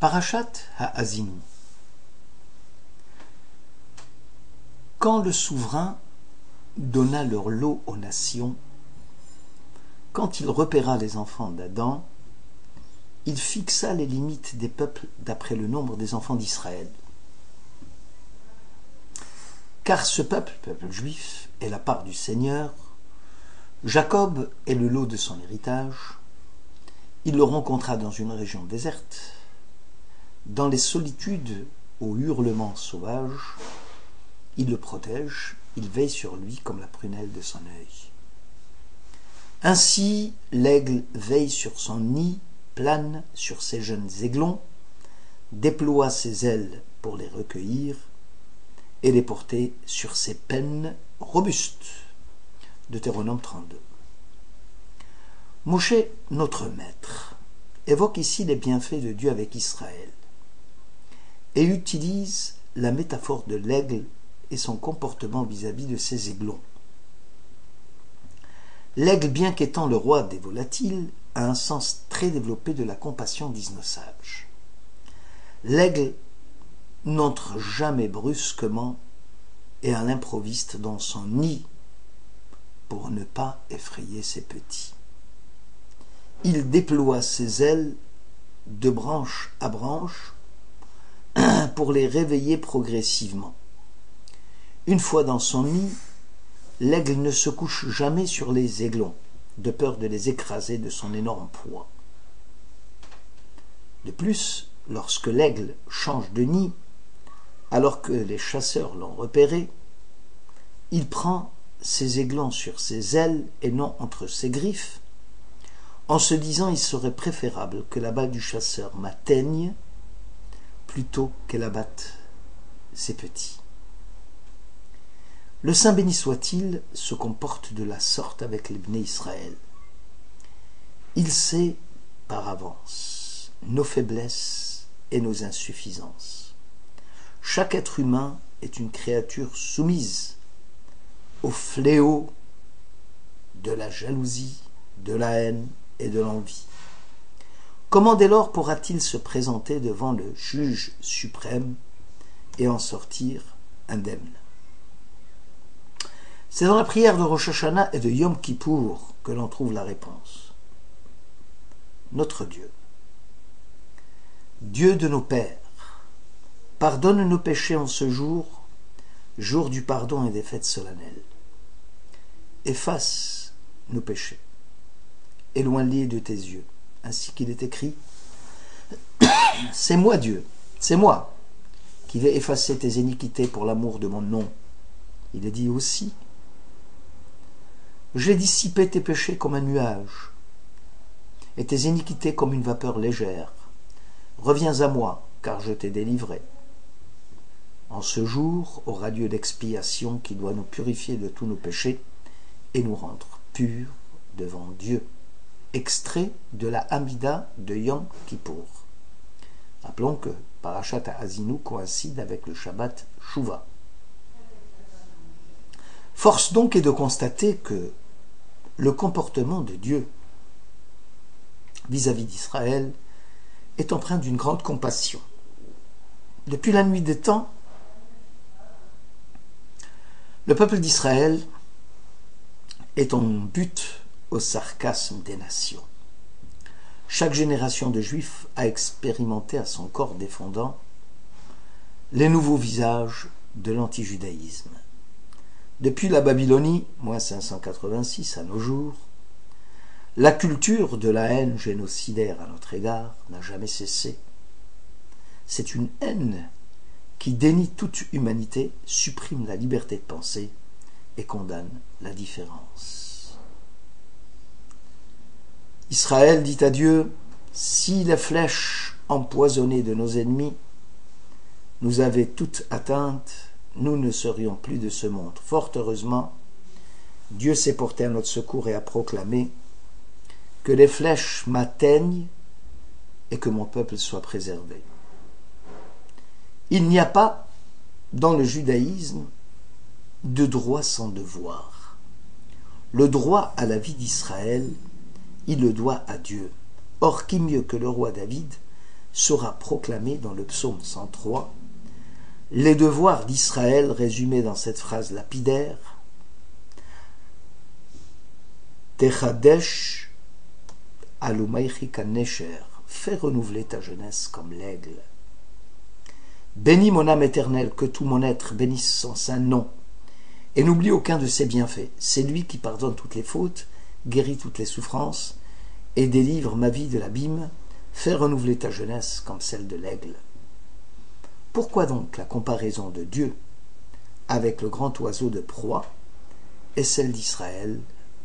Parashat Ha'azinu. Quand le souverain donna leur lot aux nations, quand il repéra les enfants d'Adam, il fixa les limites des peuples d'après le nombre des enfants d'Israël. Car ce peuple juif, est la part du Seigneur, Jacob est le lot de son héritage, il le rencontra dans une région déserte, dans les solitudes aux hurlements sauvages, il le protège, il veille sur lui comme la prunelle de son œil. Ainsi, l'aigle veille sur son nid, plane sur ses jeunes aiglons, déploie ses ailes pour les recueillir et les porter sur ses pennes robustes. Deutéronome 32. Moshe, notre maître, évoque ici les bienfaits de Dieu avec Israël et utilise la métaphore de l'aigle et son comportement vis-à-vis de ses aiglons. L'aigle, bien qu'étant le roi des volatiles, a un sens très développé de la compassion, disent nos sages. L'aigle n'entre jamais brusquement et à l'improviste dans son nid pour ne pas effrayer ses petits. Il déploie ses ailes de branche à branche pour les réveiller progressivement. Une fois dans son nid, l'aigle ne se couche jamais sur les aiglons, de peur de les écraser de son énorme poids. De plus, lorsque l'aigle change de nid, alors que les chasseurs l'ont repéré, il prend ses aiglons sur ses ailes et non entre ses griffes, en se disant il serait préférable que la balle du chasseur m'atteigne plutôt qu'elle abatte ses petits. Le Saint béni soit-il se comporte de la sorte avec les Bnei Israël. Il sait par avance nos faiblesses et nos insuffisances. Chaque être humain est une créature soumise au fléau de la jalousie, de la haine et de l'envie. Comment dès lors pourra-t-il se présenter devant le juge suprême et en sortir indemne? C'est dans la prière de Rosh Hashanah et de Yom Kippour que l'on trouve la réponse. Notre Dieu, Dieu de nos pères, pardonne nos péchés en ce jour, jour du pardon et des fêtes solennelles. Efface nos péchés, éloigne-les de tes yeux, ainsi qu'il est écrit « C'est moi Dieu, c'est moi qui vais effacer tes iniquités pour l'amour de mon nom. » Il est dit aussi « J'ai dissipé tes péchés comme un nuage, et tes iniquités comme une vapeur légère. Reviens à moi, car je t'ai délivré. » En ce jour aura lieu l'expiation qui doit nous purifier de tous nos péchés et nous rendre purs devant Dieu. Extrait de la Hamida de Yom Kippour. Rappelons que Parashat Ha'azinu coïncide avec le Shabbat Shuvah. Force donc est de constater que le comportement de Dieu vis-à-vis d'Israël est empreint d'une grande compassion. Depuis la nuit des temps, le peuple d'Israël est en butte au sarcasme des nations. Chaque génération de Juifs a expérimenté à son corps défendant les nouveaux visages de l'antijudaïsme. Depuis la Babylonie, moins 586 à nos jours, la culture de la haine génocidaire à notre égard n'a jamais cessé. C'est une haine qui dénie toute humanité, supprime la liberté de penser et condamne la différence. Israël dit à Dieu, si les flèches empoisonnées de nos ennemis nous avaient toutes atteintes, nous ne serions plus de ce monde. Fort heureusement, Dieu s'est porté à notre secours et a proclamé que les flèches m'atteignent et que mon peuple soit préservé. Il n'y a pas, dans le judaïsme, de droit sans devoir. Le droit à la vie d'Israël, il le doit à Dieu. Or, qui mieux que le roi David sera proclamé dans le psaume 103, les devoirs d'Israël résumés dans cette phrase lapidaire: Techadesh alumaychi kanesher, fais renouveler ta jeunesse comme l'aigle. Bénis mon âme éternelle, que tout mon être bénisse son saint nom, et n'oublie aucun de ses bienfaits. C'est lui qui pardonne toutes les fautes, guérit toutes les souffrances, et délivre ma vie de l'abîme. Fais renouveler ta jeunesse comme celle de l'aigle. Pourquoi donc la comparaison de Dieu avec le grand oiseau de proie et celle d'Israël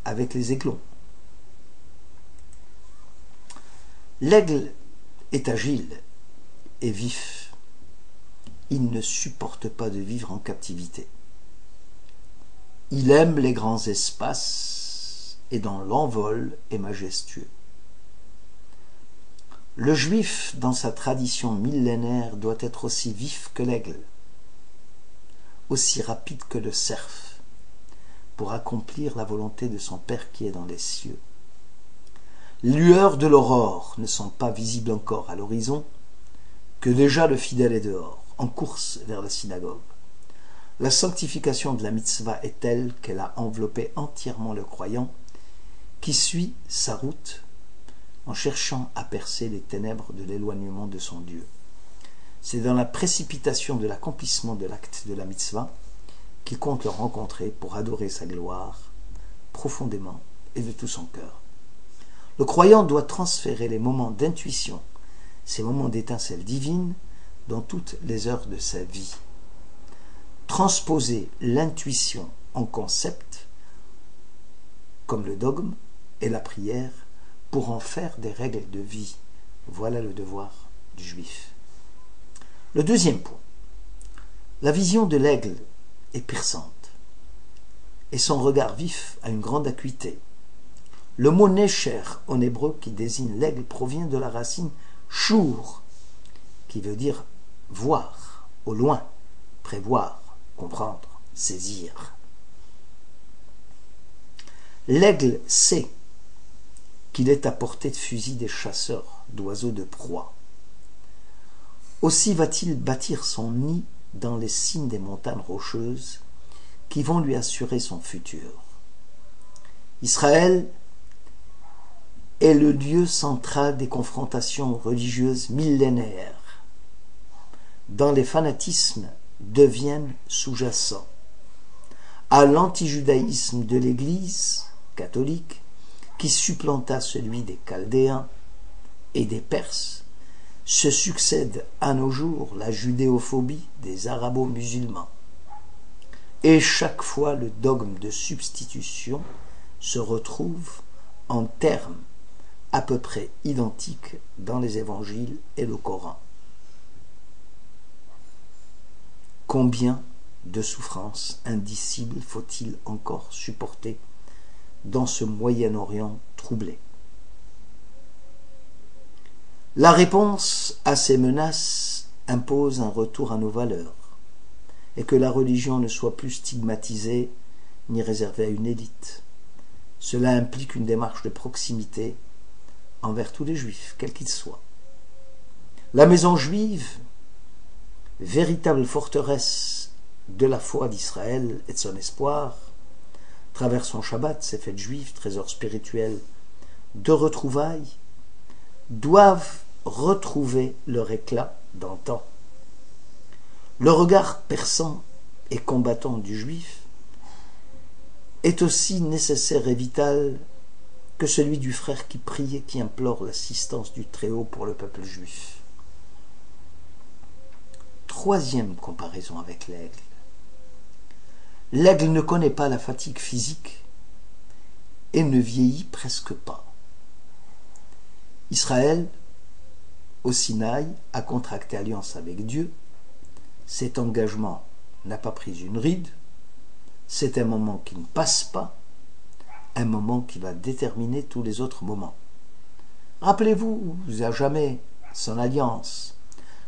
avec les aiglons? L'aigle est agile et vif. Il ne supporte pas de vivre en captivité. Il aime les grands espaces et dans l'envol est majestueux. Le juif, dans sa tradition millénaire, doit être aussi vif que l'aigle, aussi rapide que le cerf, pour accomplir la volonté de son Père qui est dans les cieux. Les lueurs de l'aurore ne sont pas visibles encore à l'horizon, que déjà le fidèle est dehors, en course vers la synagogue. La sanctification de la mitzvah est telle qu'elle a enveloppé entièrement le croyant qui suit sa route en cherchant à percer les ténèbres de l'éloignement de son Dieu. C'est dans la précipitation de l'accomplissement de l'acte de la mitzvah qu'il compte le rencontrer pour adorer sa gloire profondément et de tout son cœur. Le croyant doit transférer les moments d'intuition, ces moments d'étincelle divine, dans toutes les heures de sa vie. Transposer l'intuition en concept, comme le dogme et la prière, pour en faire des règles de vie. Voilà le devoir du juif. Le deuxième point. La vision de l'aigle est perçante, et son regard vif a une grande acuité. Le mot Nesher en hébreu qui désigne l'aigle provient de la racine shur, qui veut dire voir, au loin, prévoir, comprendre, saisir. L'aigle sait qu'il est à portée de fusil des chasseurs d'oiseaux de proie. Aussi va-t-il bâtir son nid dans les cimes des montagnes rocheuses qui vont lui assurer son futur. Israël est le lieu central des confrontations religieuses millénaires, dont les fanatismes deviennent sous-jacents à l'antijudaïsme de l'Église catholique qui supplanta celui des Chaldéens et des Perses. Se succède à nos jours la judéophobie des arabo-musulmans. Et chaque fois le dogme de substitution se retrouve en termes à peu près identiques dans les évangiles et le Coran. Combien de souffrances indicibles faut-il encore supporter dans ce Moyen-Orient troublé? La réponse à ces menaces impose un retour à nos valeurs et que la religion ne soit plus stigmatisée ni réservée à une élite. Cela implique une démarche de proximité envers tous les juifs, quels qu'ils soient. La maison juive, véritable forteresse de la foi d'Israël et de son espoir, travers son Shabbat, ses fêtes juives, trésor spirituel de retrouvailles, doivent retrouver leur éclat d'antan. Le regard perçant et combattant du juif est aussi nécessaire et vital que celui du frère qui prie et qui implore l'assistance du Très-Haut pour le peuple juif. Troisième comparaison avec l'aigle. L'aigle ne connaît pas la fatigue physique et ne vieillit presque pas. Israël, au Sinaï, a contracté alliance avec Dieu. Cet engagement n'a pas pris une ride. C'est un moment qui ne passe pas, un moment qui va déterminer tous les autres moments. Rappelez-vous à jamais son alliance,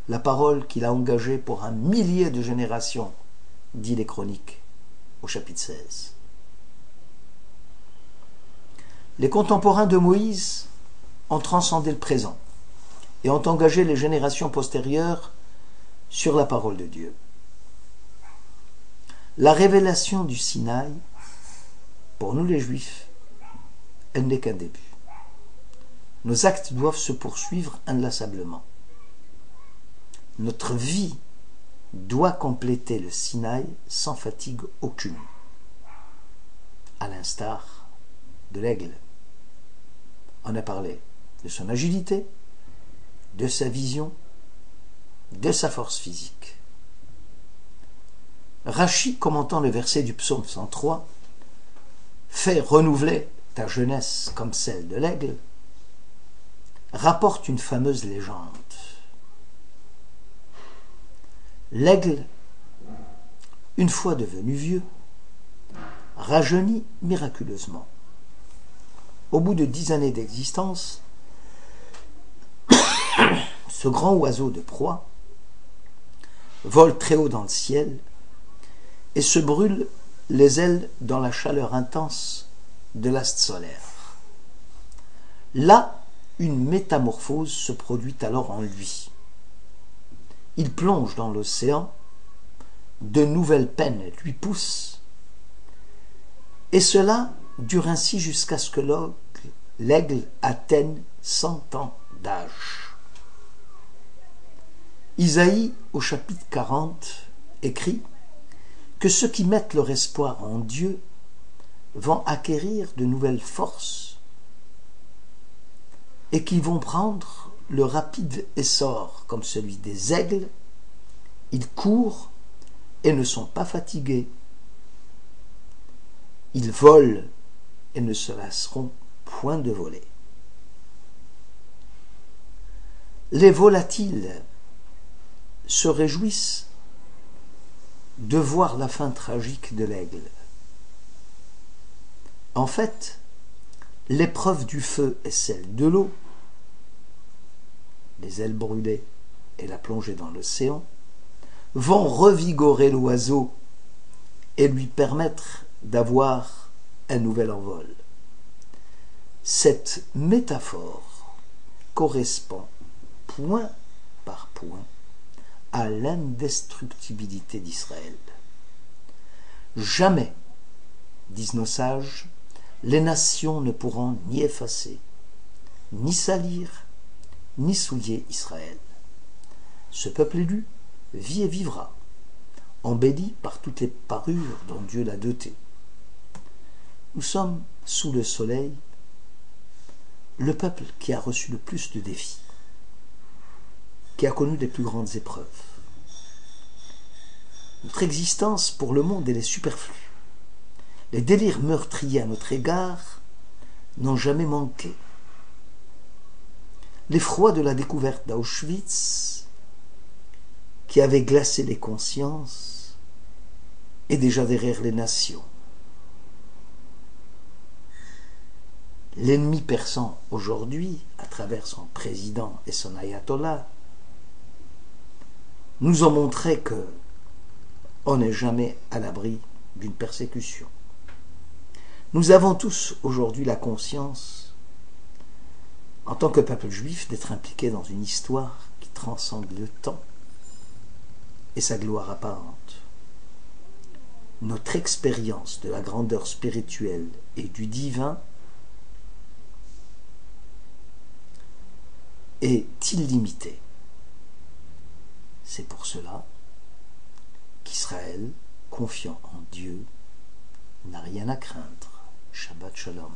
la parole qu'il a engagée pour 1 millier de générations, dit les Chroniques au chapitre 16. Les contemporains de Moïse ont transcendé le présent. et ont engagé les générations postérieures sur la parole de Dieu. La révélation du Sinaï, pour nous les Juifs, elle n'est qu'un début. Nos actes doivent se poursuivre inlassablement. Notre vie doit compléter le Sinaï sans fatigue aucune, à l'instar de l'aigle. On a parlé de son agilité, de sa vision, de sa force physique. Rachi, commentant le verset du psaume 103, fait renouveler ta jeunesse comme celle de l'aigle, rapporte une fameuse légende. L'aigle, une fois devenu vieux, rajeunit miraculeusement. Au bout de 10 années d'existence, ce grand oiseau de proie vole très haut dans le ciel et se brûle les ailes dans la chaleur intense de l'astre solaire. Là, une métamorphose se produit alors en lui. Il plonge dans l'océan, de nouvelles peines lui poussent, et cela dure ainsi jusqu'à ce que l'aigle atteigne 100 ans d'âge. Isaïe, au chapitre 40, écrit que ceux qui mettent leur espoir en Dieu vont acquérir de nouvelles forces et qui vont prendre le rapide essor comme celui des aigles. Ils courent et ne sont pas fatigués. Ils volent et ne se lasseront point de voler. Les volatiles se réjouissent de voir la fin tragique de l'aigle. En fait, l'épreuve du feu et celle de l'eau, les ailes brûlées et la plongée dans l'océan, vont revigorer l'oiseau et lui permettre d'avoir un nouvel envol. Cette métaphore correspond point par point à l'indestructibilité d'Israël. Jamais, disent nos sages, les nations ne pourront ni effacer, ni salir, ni souiller Israël. Ce peuple élu vit et vivra, embelli par toutes les parures dont Dieu l'a doté. Nous sommes sous le soleil, le peuple qui a reçu le plus de défis, qui a connu les plus grandes épreuves. Notre existence pour le monde, elle est superflue. Les délires meurtriers à notre égard n'ont jamais manqué. L'effroi de la découverte d'Auschwitz, qui avait glacé les consciences, est déjà derrière les nations. L'ennemi persan aujourd'hui, à travers son président et son ayatollah, nous ont montré que on n'est jamais à l'abri d'une persécution. Nous avons tous aujourd'hui la conscience, en tant que peuple juif, d'être impliqués dans une histoire qui transcende le temps et sa gloire apparente. Notre expérience de la grandeur spirituelle et du divin est illimitée. C'est pour cela qu'Israël, confiant en Dieu, n'a rien à craindre. Shabbat Shalom.